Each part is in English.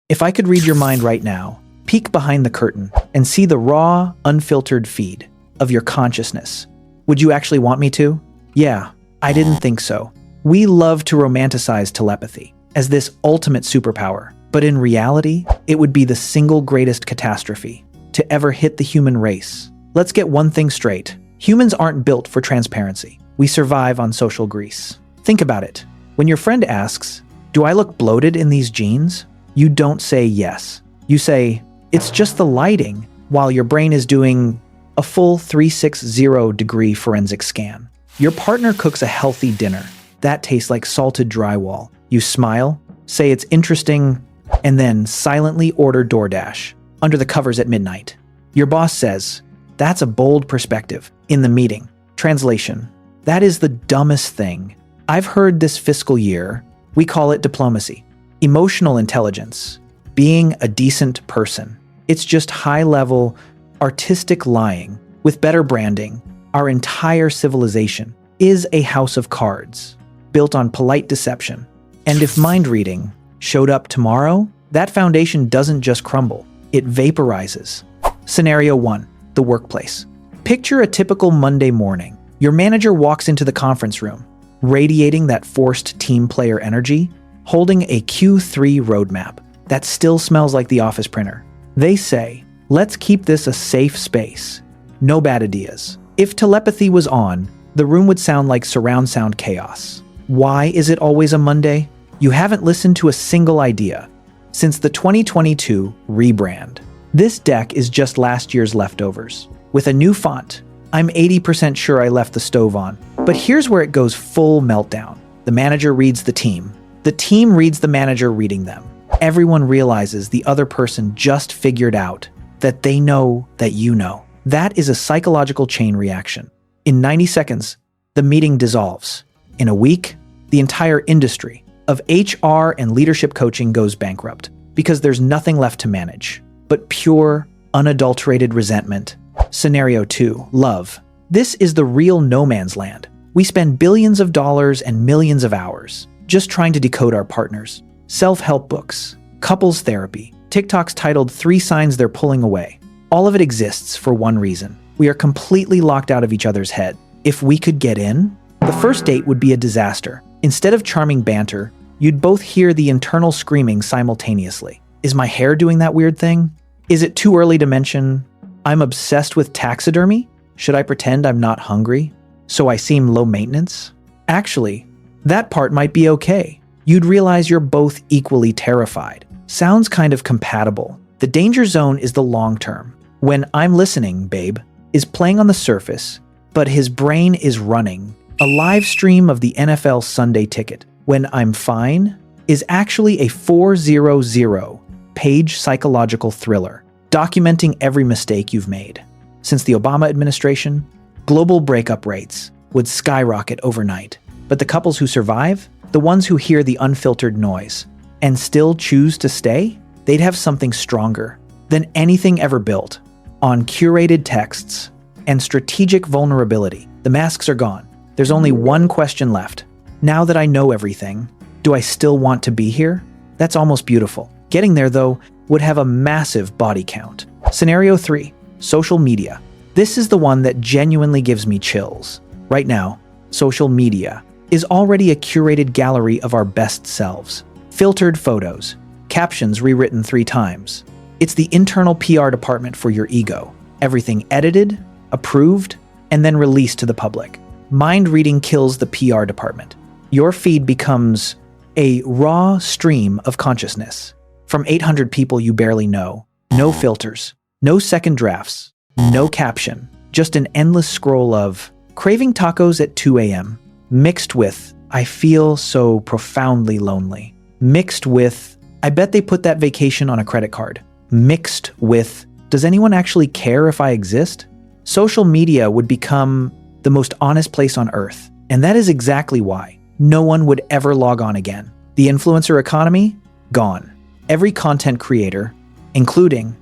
If I could read your mind right now, peek behind the curtain, and see the raw, unfiltered feed of your consciousness, would you actually want me to? Yeah, I didn't think so. We love to romanticize telepathy as this ultimate superpower, but in reality, it would be the single greatest catastrophe to ever hit the human race. Let's get one thing straight. Humans aren't built for transparency. We survive on social grease. Think about it. When your friend asks, "Do I look bloated in these jeans?" you don't say yes. You say, "It's just the lighting," while your brain is doing a full 360-degree forensic scan. Your partner cooks a healthy dinner. That tastes like salted drywall. You smile, say it's interesting, and then silently order DoorDash under the covers at midnight. Your boss says, "That's a bold perspective," in the meeting. Translation: that is the dumbest thing I've heard this fiscal year. We call it diplomacy. Emotional intelligence. Being a decent person. It's just high-level, artistic lying. With better branding, our entire civilization is a house of cards, built on polite deception. And if mind-reading showed up tomorrow, that foundation doesn't just crumble, it vaporizes. Scenario 1. The workplace. Picture a typical Monday morning. Your manager walks into the conference room, radiating that forced team player energy, holding a Q3 roadmap that still smells like the office printer. They say, "Let's keep this a safe space. No bad ideas." If telepathy was on, the room would sound like surround sound chaos. Why is it always a Monday? You haven't listened to a single idea since the 2022 rebrand. This deck is just last year's leftovers. With a new font, I'm 80% sure I left the stove on. But here's where it goes full meltdown. The manager reads the team. The team reads the manager reading them. Everyone realizes the other person just figured out that they know that you know. That is a psychological chain reaction. In 90 seconds, the meeting dissolves. In a week, the entire industry of HR and leadership coaching goes bankrupt because there's nothing left to manage but pure, unadulterated resentment. Scenario 2. Love. This is the real no man's land. We spend billions of dollars and millions of hours just trying to decode our partners. Self-help books, couples therapy, TikToks titled 3 Signs They're Pulling Away. All of it exists for one reason. We are completely locked out of each other's head. If we could get in, the first date would be a disaster. Instead of charming banter, you'd both hear the internal screaming simultaneously. Is my hair doing that weird thing? Is it too early to mention I'm obsessed with taxidermy? Should I pretend I'm not hungry so I seem low maintenance? Actually, that part might be okay. You'd realize you're both equally terrified. Sounds kind of compatible. The danger zone is the long term. When I'm listening, babe, is playing on the surface, but his brain is running. A live stream of the NFL Sunday Ticket, When I'm Fine, is actually a 400-page psychological thriller, documenting every mistake you've made. Since the Obama administration, global breakup rates would skyrocket overnight. But the couples who survive, the ones who hear the unfiltered noise and still choose to stay, they'd have something stronger than anything ever built on curated texts and strategic vulnerability. The masks are gone. There's only one question left. Now that I know everything, do I still want to be here? That's almost beautiful. Getting there, though, would have a massive body count. Scenario 3. Social media. This is the one that genuinely gives me chills. Right now, social media is already a curated gallery of our best selves. Filtered photos, captions rewritten 3 times. It's the internal PR department for your ego. Everything edited, approved, and then released to the public. Mind reading kills the PR department. Your feed becomes a raw stream of consciousness. From 800 people you barely know. No filters, no second drafts, no caption. Just an endless scroll of craving tacos at 2 a.m. mixed with I feel so profoundly lonely. Mixed with I bet they put that vacation on a credit card. Mixed with does anyone actually care if I exist? Social media would become the most honest place on earth. And that is exactly why no one would ever log on again. The influencer economy? Gone. Every content creator, including,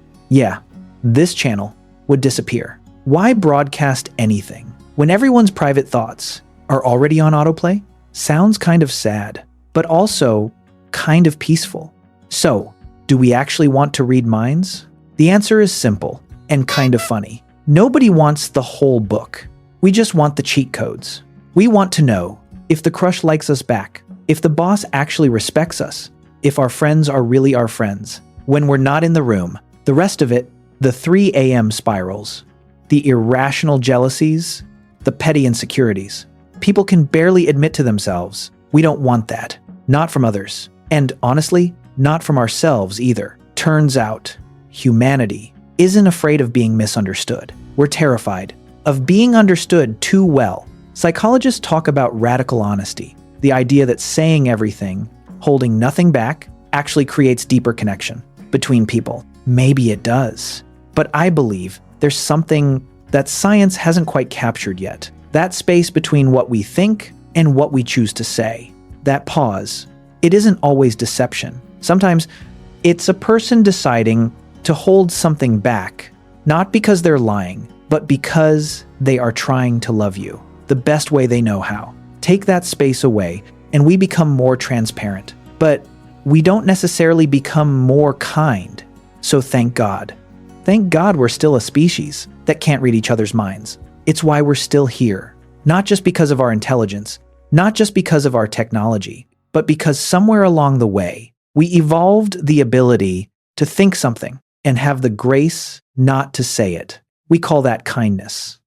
this channel, would disappear. Why broadcast anything when everyone's private thoughts are already on autoplay? Sounds kind of sad, but also kind of peaceful. So, Do we actually want to read minds? The answer is simple and kind of funny. Nobody wants the whole book. We just want the cheat codes. We want to know if the crush likes us back, if the boss actually respects us, if our friends are really our friends. When we're not in the room, the rest of it, the 3 a.m. spirals, the irrational jealousies, the petty insecurities. People can barely admit to themselves, we don't want that. Not from others. And honestly, not from ourselves either. Turns out, humanity isn't afraid of being misunderstood. We're terrified of being understood too well. Psychologists talk about radical honesty, the idea that saying everything, holding nothing back, actually creates deeper connection between people. Maybe it does. But I believe there's something that science hasn't quite captured yet. That space between what we think and what we choose to say. That pause. It isn't always deception. Sometimes it's a person deciding to hold something back, not because they're lying, but because they are trying to love you the best way they know how. Take that space away, and we become more transparent. But we don't necessarily become more kind. So thank God. Thank God we're still a species that can't read each other's minds. It's why we're still here. Not just because of our intelligence, not just because of our technology, but because somewhere along the way, we evolved the ability to think something and have the grace not to say it. We call that kindness.